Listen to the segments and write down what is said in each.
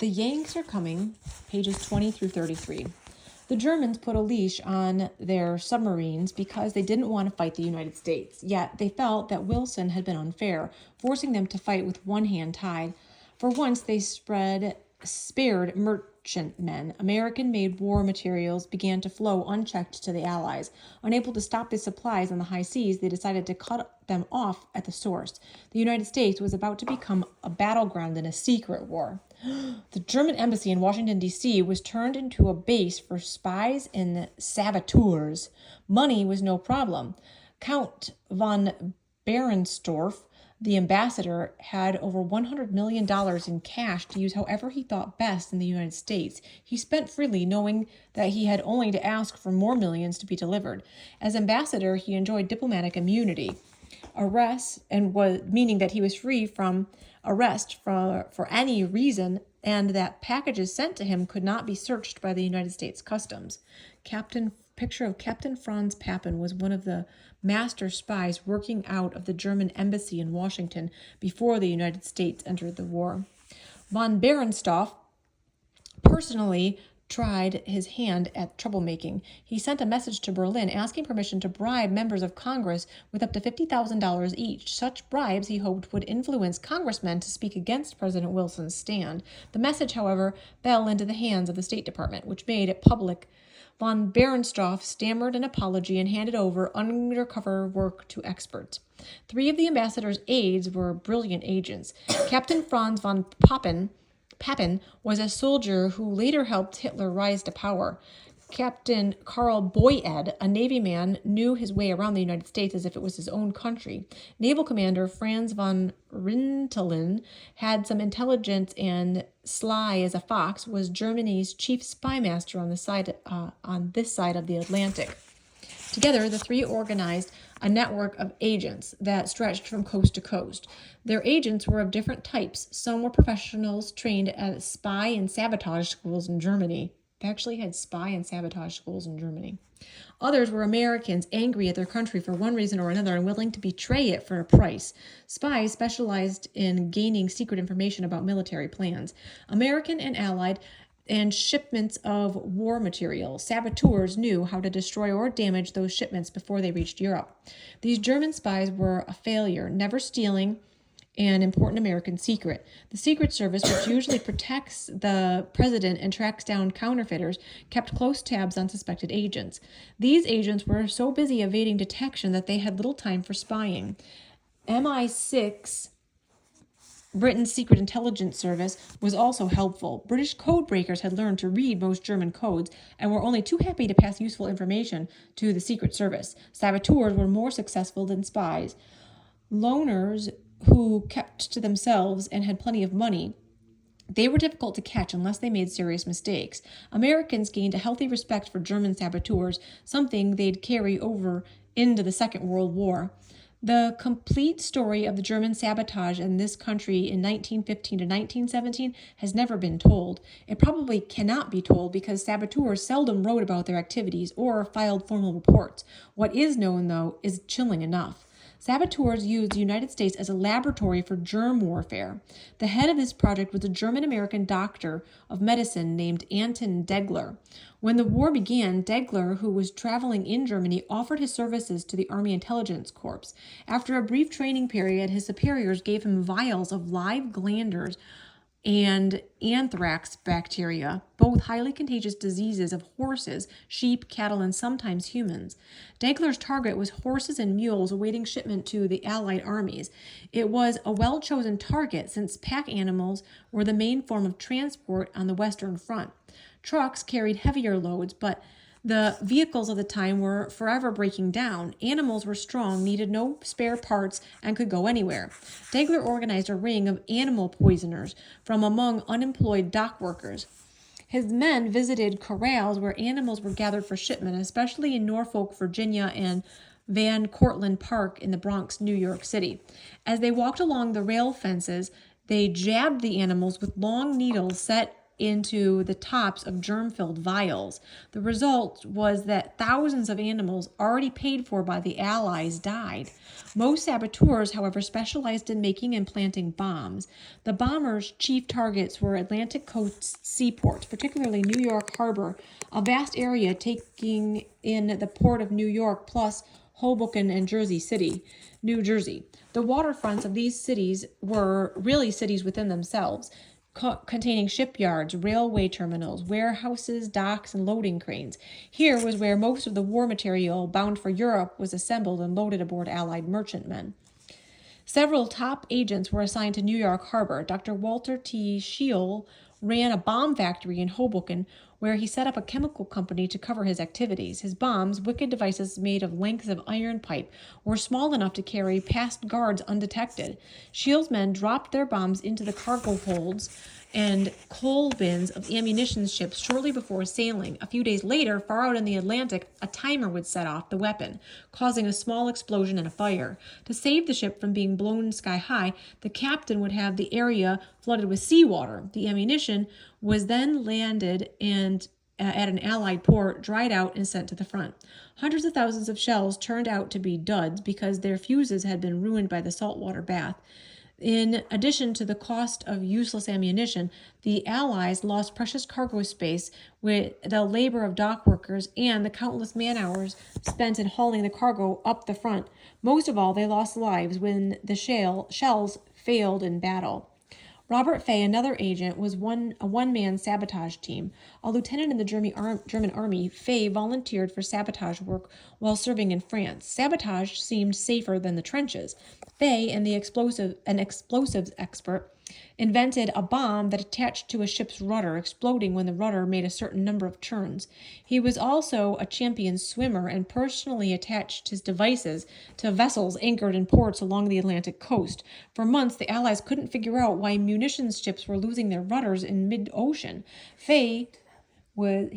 The Yanks are coming, pages 20 through 33. The Germans put a leash on their submarines because they didn't want to fight the United States, yet they felt that Wilson had been unfair, forcing them to fight with one hand tied. For once, they spared merchantmen. American-made war materials began to flow unchecked to the Allies. Unable to stop these supplies on the high seas, they decided to cut them off at the source. The United States was about to become a battleground in a secret war. The German embassy in Washington, D.C. was turned into a base for spies and saboteurs. Money was no problem. Count von Bernstorff, the ambassador, had over $100 million in cash to use however he thought best in the United States. He spent freely, knowing that he had only to ask for more millions to be delivered. As ambassador, he enjoyed diplomatic immunity, meaning that he was free from arrest for any reason, and that packages sent to him could not be searched by the United States Customs. Picture of Captain Franz Papen was one of the master spies working out of the German embassy in Washington before the United States entered the war. Von Bernstorff personally tried his hand at troublemaking. He sent a message to Berlin asking permission to bribe members of Congress with up to $50,000 each. Such bribes, he hoped, would influence congressmen to speak against President Wilson's stand. The message, however, fell into the hands of the State Department, which made it public. Von Bernstorff stammered an apology and handed over undercover work to experts. 3 of the ambassador's aides were brilliant agents. Captain Franz von Papen was a soldier who later helped Hitler rise to power. Captain Karl Boyed, a Navy man, knew his way around the United States as if it was his own country. Naval Commander Franz von Rintelen had some intelligence and sly as a fox, was Germany's chief spy master on this side of the Atlantic. Together, the 3 organized a network of agents that stretched from coast to coast. Their agents were of different types. Some were professionals trained at spy and sabotage schools in Germany. They actually had spy and sabotage schools in Germany. Others were Americans angry at their country for one reason or another and willing to betray it for a price. Spies specialized in gaining secret information about military plans. American and Allied and shipments of war material. Saboteurs knew how to destroy or damage those shipments before they reached Europe. These German spies were a failure, never stealing an important American secret. The Secret Service, which usually protects the president and tracks down counterfeiters, kept close tabs on suspected agents. These agents were so busy evading detection that they had little time for spying. MI6, Britain's Secret Intelligence Service, was also helpful. British code breakers had learned to read most German codes and were only too happy to pass useful information to the Secret Service. Saboteurs were more successful than spies. Loners who kept to themselves and had plenty of money, they were difficult to catch unless they made serious mistakes. Americans gained a healthy respect for German saboteurs, something they'd carry over into the Second World War. The complete story of the German sabotage in this country in 1915 to 1917 has never been told. It probably cannot be told because saboteurs seldom wrote about their activities or filed formal reports. What is known, though, is chilling enough. Saboteurs used the United States as a laboratory for germ warfare. The head of this project was a German-American doctor of medicine named Anton Degler. When the war began, Degler, who was traveling in Germany, offered his services to the Army Intelligence Corps. After a brief training period, his superiors gave him vials of live glanders and anthrax bacteria, both highly contagious diseases of horses, sheep, cattle, and sometimes humans. Degler's target was horses and mules awaiting shipment to the Allied armies. It was a well-chosen target since pack animals were the main form of transport on the Western Front. Trucks carried heavier loads, but the vehicles of the time were forever breaking down. Animals were strong, needed no spare parts, and could go anywhere. Degler organized a ring of animal poisoners from among unemployed dock workers. His men visited corrals where animals were gathered for shipment, especially in Norfolk, Virginia, and Van Cortlandt Park in the Bronx, New York City. As they walked along the rail fences, they jabbed the animals with long needles set into the tops of germ-filled vials. The result was that thousands of animals already paid for by the Allies died. Most saboteurs, however, specialized in making and planting bombs. The bombers' chief targets were Atlantic coast seaports, particularly New York Harbor, a vast area taking in the port of New York plus Hoboken and New Jersey. The waterfronts of these cities were really cities within themselves, containing shipyards, railway terminals, warehouses, docks, and loading cranes. Here was where most of the war material bound for Europe was assembled and loaded aboard Allied merchantmen. Several top agents were assigned to New York Harbor. Dr. Walter T. Scheel ran a bomb factory in Hoboken, where he set up a chemical company to cover his activities. His bombs, wicked devices made of lengths of iron pipe, were small enough to carry past guards undetected. Scheel's men dropped their bombs into the cargo holds and coal bins of ammunition ships shortly before sailing. A few days later, far out in the Atlantic, a timer would set off the weapon, causing a small explosion and a fire. To save the ship from being blown sky high, the captain would have the area flooded with seawater. The ammunition was then landed and at an Allied port, dried out, and sent to the front. Hundreds of thousands of shells turned out to be duds because their fuses had been ruined by the saltwater bath. In addition to the cost of useless ammunition, the Allies lost precious cargo space with the labor of dock workers and the countless man-hours spent in hauling the cargo up the front. Most of all, they lost lives when the shells failed in battle. Robert Fay, another agent, was a one-man sabotage team. A lieutenant in the German army, Fay volunteered for sabotage work while serving in France. Sabotage seemed safer than the trenches. Fay, an explosives expert, invented a bomb that attached to a ship's rudder, exploding when the rudder made a certain number of turns. He was also a champion swimmer and personally attached his devices to vessels anchored in ports along the Atlantic coast. For months, the Allies couldn't figure out why munitions ships were losing their rudders in mid-ocean. He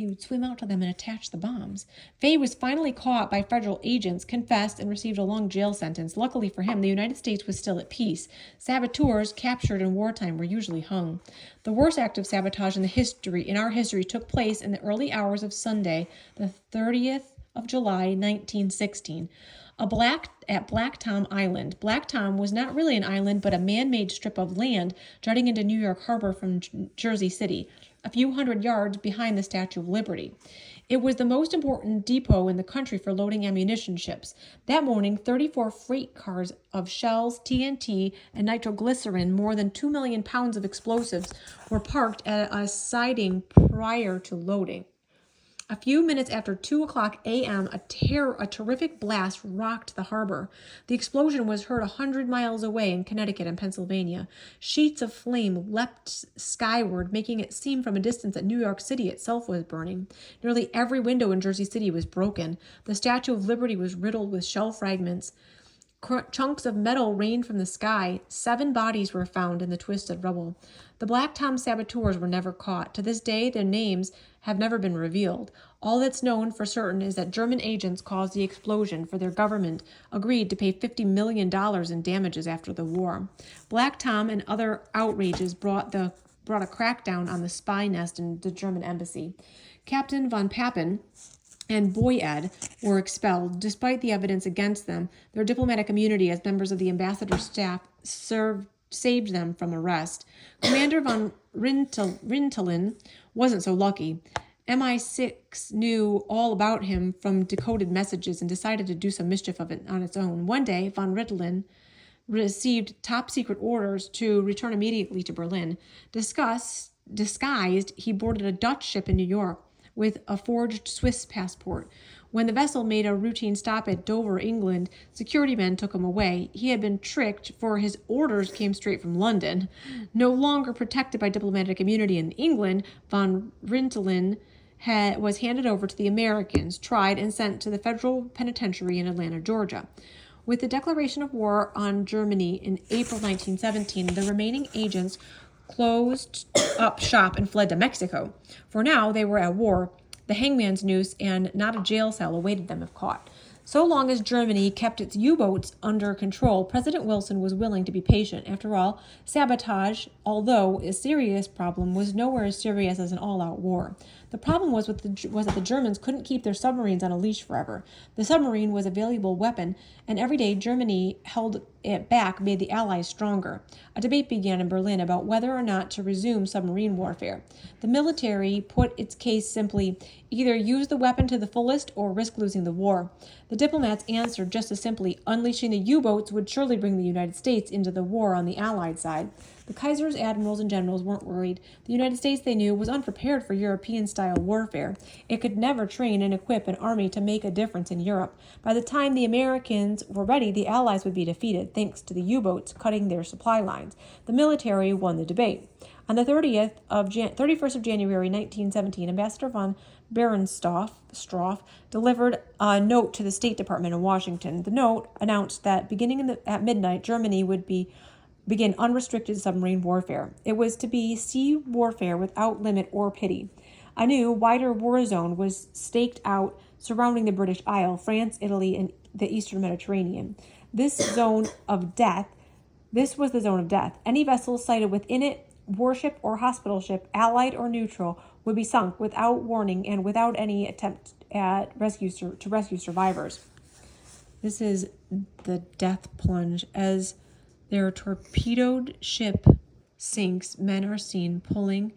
would swim out to them and attach the bombs. Fay was finally caught by federal agents, confessed, and received a long jail sentence. Luckily for him, the United States was still at peace. Saboteurs captured in wartime were usually hung. The worst act of sabotage in our history took place in the early hours of Sunday, the 30th of July, 1916. At Black Tom Island. Black Tom was not really an island, but a man-made strip of land jutting into New York Harbor from Jersey City, a few hundred yards behind the Statue of Liberty. It was the most important depot in the country for loading ammunition ships. That morning, 34 freight cars of shells, TNT, and nitroglycerin, more than 2 million pounds of explosives, were parked at a siding prior to loading. A few minutes after 2 o'clock a.m., a terrific blast rocked the harbor. The explosion was heard 100 miles away in Connecticut and Pennsylvania. Sheets of flame leapt skyward, making it seem from a distance that New York City itself was burning. Nearly every window in Jersey City was broken. The Statue of Liberty was riddled with shell fragments. Chunks of metal rained from the sky. 7 bodies were found in the twisted rubble. The Black Tom saboteurs were never caught. To this day, their names have never been revealed. All that's known for certain is that German agents caused the explosion, for their government agreed to pay $50 million in damages after the war. Black Tom and other outrages brought a crackdown on the spy nest in the German embassy. Captain von Papen and Boy Ed were expelled. Despite the evidence against them, their diplomatic immunity as members of the ambassador's staff saved them from arrest. Commander von Rintelen wasn't so lucky. MI6 knew all about him from decoded messages and decided to do some mischief of it on its own. One day, von Rintelen received top-secret orders to return immediately to Berlin. Disguised, he boarded a Dutch ship in New York with a forged Swiss passport. When the vessel made a routine stop at Dover, England, security men took him away. He had been tricked, for his orders came straight from London. No longer protected by diplomatic immunity in England, von Rintelen was handed over to the Americans, tried, and sent to the federal penitentiary in Atlanta, Georgia. With the declaration of war on Germany in April 1917, the remaining agents closed up shop and fled to Mexico. For now, they were at war. The hangman's noose and not a jail cell awaited them if caught. So long as Germany kept its U-boats under control, President Wilson was willing to be patient. After all, sabotage, although a serious problem, was nowhere as serious as an all-out war. The problem was that the Germans couldn't keep their submarines on a leash forever. The submarine was a valuable weapon, and every day Germany held it back made the Allies stronger. A debate began in Berlin about whether or not to resume submarine warfare. The military put its case simply: either use the weapon to the fullest or risk losing the war. The diplomats answered just as simply: unleashing the U-boats would surely bring the United States into the war on the Allied side. The Kaiser's admirals and generals weren't worried. The United States, they knew, was unprepared for European-style warfare. It could never train and equip an army to make a difference in Europe. By the time the Americans were ready, the Allies would be defeated, thanks to the U-boats cutting their supply lines. The military won the debate. On the 31st of January 1917, Ambassador von Bernstorff delivered a note to the State Department in Washington. The note announced that beginning at midnight, Germany would begin unrestricted submarine warfare. It was to be sea warfare without limit or pity. A new, wider war zone was staked out surrounding the British Isle, France, Italy, and the Eastern Mediterranean. This was the zone of death. Any vessel sighted within it, warship or hospital ship, allied or neutral, would be sunk without warning and without any attempt at rescue survivors. This is the death plunge. As their torpedoed ship sinks, men are seen pulling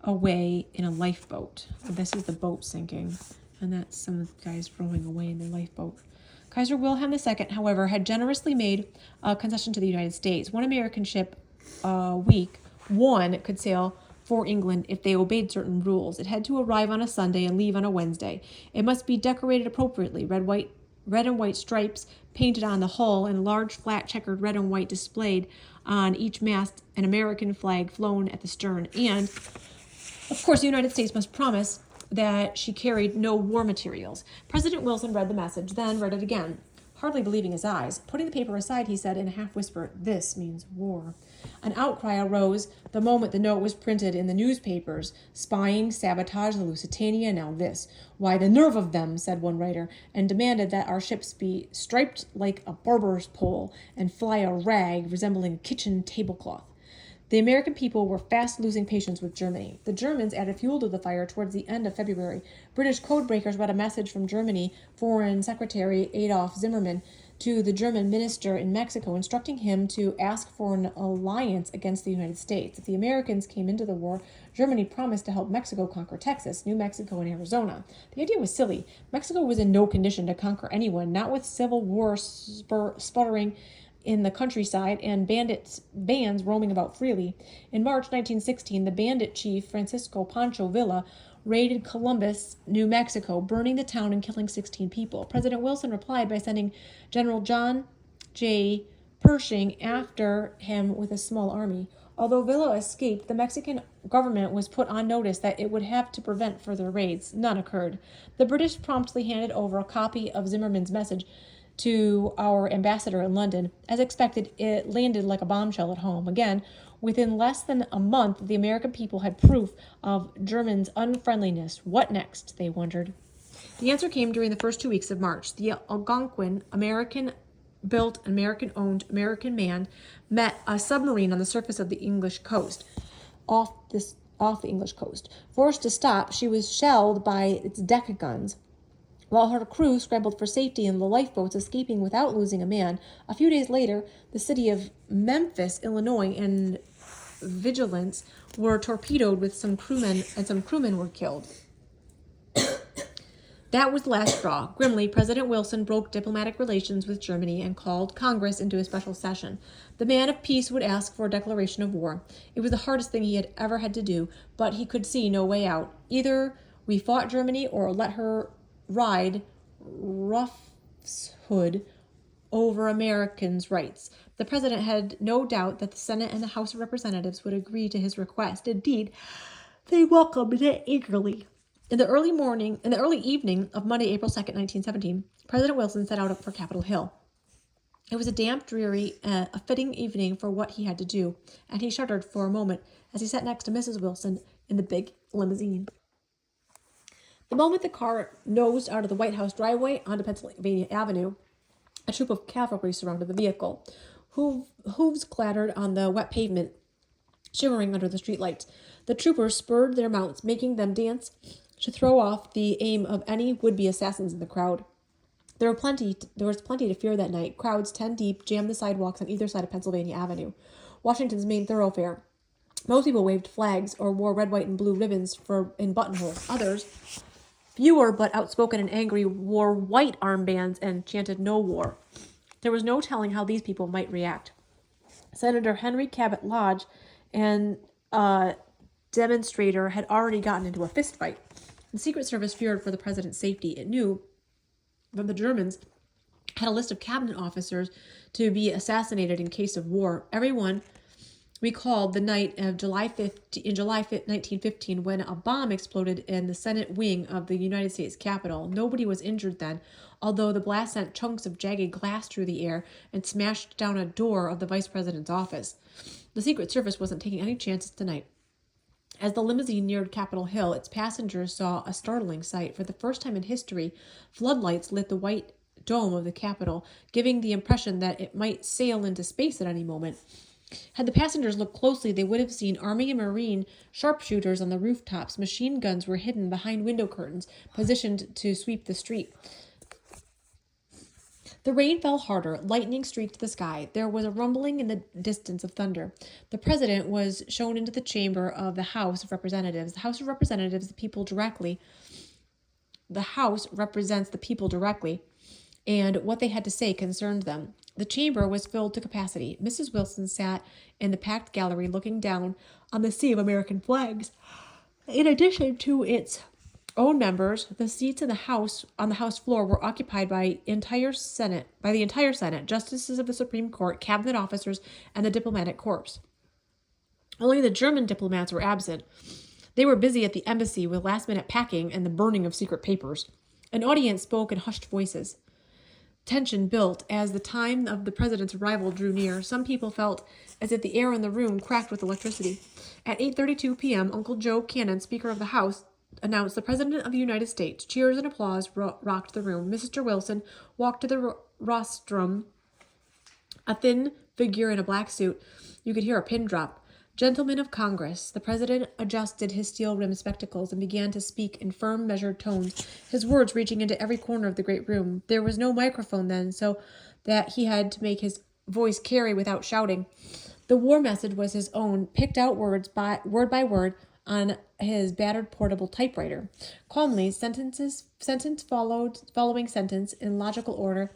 away in a lifeboat. This is the boat sinking, and that's some of the guys rowing away in the lifeboat. Kaiser Wilhelm II, however, had generously made a concession to the United States. One American ship a week, one could sail for England if they obeyed certain rules. It had to arrive on a Sunday and leave on a Wednesday. It must be decorated appropriately, red and white stripes painted on the hull, and a large flat checkered red and white displayed on each mast, an American flag flown at the stern. And, of course, the United States must promise that she carried no war materials. President Wilson read the message, then read it again, hardly believing his eyes. Putting the paper aside, he said in a half-whisper, "This means war." An outcry arose the moment the note was printed in the newspapers. Spying, sabotage, the Lusitania, now this. "Why, the nerve of them," said one writer, and demanded that our ships be striped like a barber's pole and fly a rag resembling a kitchen tablecloth. The American people were fast losing patience with Germany. The Germans added fuel to the fire towards the end of February. British codebreakers read a message from Germany Foreign Secretary Adolf Zimmermann to the German minister in Mexico, instructing him to ask for an alliance against the United States. If the Americans came into the war, Germany promised to help Mexico conquer Texas, New Mexico, and Arizona. The idea was silly. Mexico was in no condition to conquer anyone, not with civil war sputtering in the countryside and bands roaming about freely. In March 1916, the bandit chief Francisco Pancho Villa raided Columbus, New Mexico, burning the town and killing 16 people. President Wilson replied by sending General John J. Pershing after him with a small army. Although Villa escaped, the Mexican government was put on notice that it would have to prevent further raids. None occurred. The British promptly handed over a copy of Zimmermann's message to our ambassador in London. As expected, it landed like a bombshell at home. Again, within less than a month, the American people had proof of Germans' unfriendliness. What next, they wondered. The answer came during the first 2 weeks of March. The Algonquin, American-built, American-owned, American-manned, met a submarine on the surface of the English coast. Off the English coast. Forced to stop, she was shelled by its deck guns, while her crew scrambled for safety in the lifeboats, escaping without losing a man. A few days later, the city of Memphis, Illinois, and Vigilance were torpedoed with some crewmen were killed. That was the last straw. Grimly, President Wilson broke diplomatic relations with Germany and called Congress into a special session. The man of peace would ask for a declaration of war. It was the hardest thing he had ever had to do, but he could see no way out. Either we fought Germany or let her ride roughhood over Americans' rights. The president had no doubt that the Senate and the House of Representatives would agree to his request. Indeed, they welcomed it eagerly. In the early evening of Monday, April 2nd, 1917, President Wilson set out for Capitol Hill. It was a damp, dreary, a fitting evening for what he had to do, and he shuddered for a moment as he sat next to Mrs. Wilson in the big limousine. The moment the car nosed out of the White House driveway onto Pennsylvania Avenue, a troop of cavalry surrounded the vehicle. Hooves clattered on the wet pavement, shimmering under the streetlights. The troopers spurred their mounts, making them dance to throw off the aim of any would-be assassins in the crowd. There was plenty to fear that night. Crowds 10 deep jammed the sidewalks on either side of Pennsylvania Avenue, Washington's main thoroughfare. Most people waved flags or wore red, white, and blue ribbons in buttonholes. Others, fewer but outspoken and angry, wore white armbands and chanted "No War." There was no telling how these people might react. Senator Henry Cabot Lodge and a demonstrator had already gotten into a fistfight. The Secret Service feared for the president's safety. It knew that the Germans had a list of cabinet officers to be assassinated in case of war. Everyone recalled the night of July 1915, when a bomb exploded in the Senate wing of the United States Capitol. Nobody was injured then, although the blast sent chunks of jagged glass through the air and smashed down a door of the vice president's office. The Secret Service wasn't taking any chances tonight. As the limousine neared Capitol Hill, its passengers saw a startling sight. For the first time in history, floodlights lit the white dome of the Capitol, giving the impression that it might sail into space at any moment. Had the passengers looked closely, they would have seen Army and Marine sharpshooters on the rooftops. Machine guns were hidden behind window curtains, positioned to sweep the street. The rain fell harder. Lightning streaked the sky. There was a rumbling in the distance of thunder. The president was shown into the chamber of the House of Representatives. The House of Representatives, The House represents the people directly, and what they had to say concerned them. The chamber was filled to capacity. Mrs. Wilson sat in the packed gallery looking down on the sea of American flags. In addition to its own members, the seats in the House on the House floor were occupied by the entire Senate, justices of the Supreme Court, cabinet officers, and the diplomatic corps. Only the German diplomats were absent. They were busy at the embassy with last-minute packing and the burning of secret papers. An audience spoke in hushed voices. Tension built as the time of the president's arrival drew near. Some people felt as if the air in the room cracked with electricity. At 8:32 p.m., Uncle Joe Cannon, Speaker of the House, announced the President of the United States. Cheers and applause rocked the room. Mr. Wilson walked to the rostrum, a thin figure in a black suit. You could hear a pin drop. Gentlemen of Congress, the president adjusted his steel-rimmed spectacles and began to speak in firm, measured tones, his words reaching into every corner of the great room. There was no microphone then, so that he had to make his voice carry without shouting. The war message was his own, picked out word by word on his battered portable typewriter. Calmly, sentence following sentence in logical order,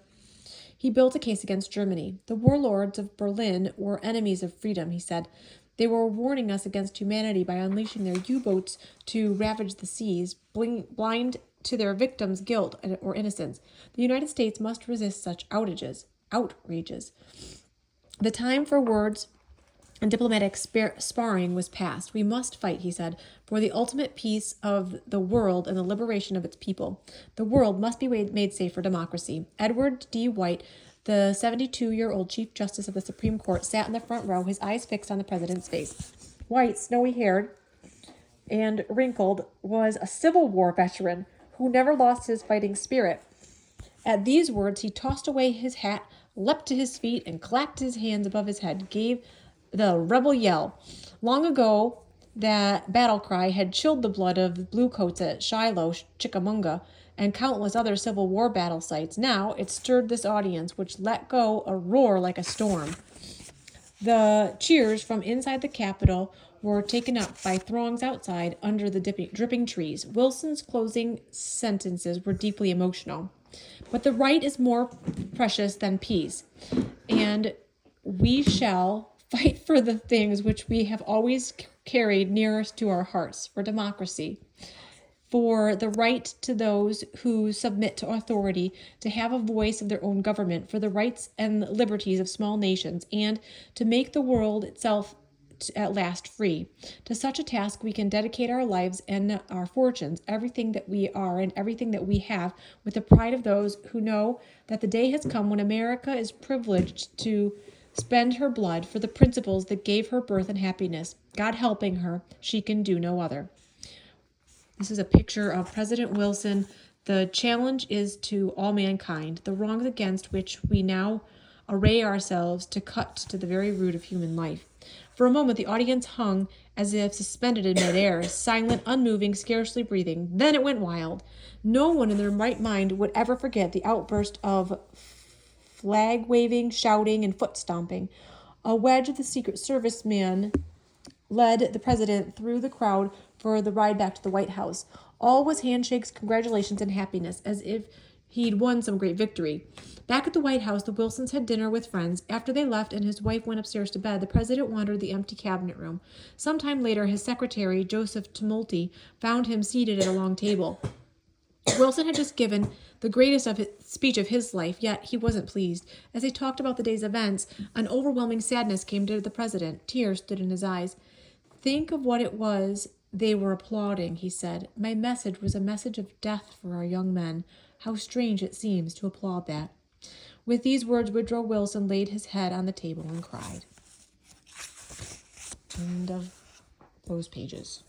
he built a case against Germany. The warlords of Berlin were enemies of freedom, he said. They were warning us against humanity by unleashing their U-boats to ravage the seas, blind to their victims' guilt or innocence. The United States must resist such outrages. The time for words and diplomatic sparring was past. We must fight, he said, for the ultimate peace of the world and the liberation of its people. The world must be made safe for democracy. Edward D. White, the 72-year-old Chief Justice of the Supreme Court, sat in the front row, his eyes fixed on the president's face. White, snowy-haired and wrinkled, was a Civil War veteran who never lost his fighting spirit. At these words, he tossed away his hat, leapt to his feet, and clapped his hands above his head, gave the rebel yell. Long ago, that battle cry had chilled the blood of bluecoats at Shiloh, Chickamauga, and countless other Civil War battle sites. Now it stirred this audience, which let go a roar like a storm. The cheers from inside the Capitol were taken up by throngs outside under the dripping trees. Wilson's closing sentences were deeply emotional. But the right is more precious than peace, and we shall fight for the things which we have always carried nearest to our hearts, for democracy, for the right to those who submit to authority to have a voice of their own government, for the rights and liberties of small nations, and to make the world itself at last free. To such a task we can dedicate our lives and our fortunes, everything that we are and everything that we have, with the pride of those who know that the day has come when America is privileged to spend her blood for the principles that gave her birth and happiness. God helping her, she can do no other. This is a picture of President Wilson. The challenge is to all mankind, the wrongs against which we now array ourselves to cut to the very root of human life. For a moment, the audience hung as if suspended in midair, silent, unmoving, scarcely breathing. Then it went wild. No one in their right mind would ever forget the outburst of flag waving, shouting, and foot stomping. A wedge of the Secret Service man led the president through the crowd for the ride back to the White House. All was handshakes, congratulations, and happiness, as if he'd won some great victory. Back at the White House, the Wilsons had dinner with friends. After they left and his wife went upstairs to bed, the president wandered the empty cabinet room. Some time later, his secretary, Joseph Tumulty, found him seated at a long table. Wilson had just given the greatest speech of his life, yet he wasn't pleased. As they talked about the day's events, an overwhelming sadness came to the president. Tears stood in his eyes. "Think of what it was they were applauding," he said. "My message was a message of death for our young men. How strange it seems to applaud that." With these words, Woodrow Wilson laid his head on the table and cried. End of those pages.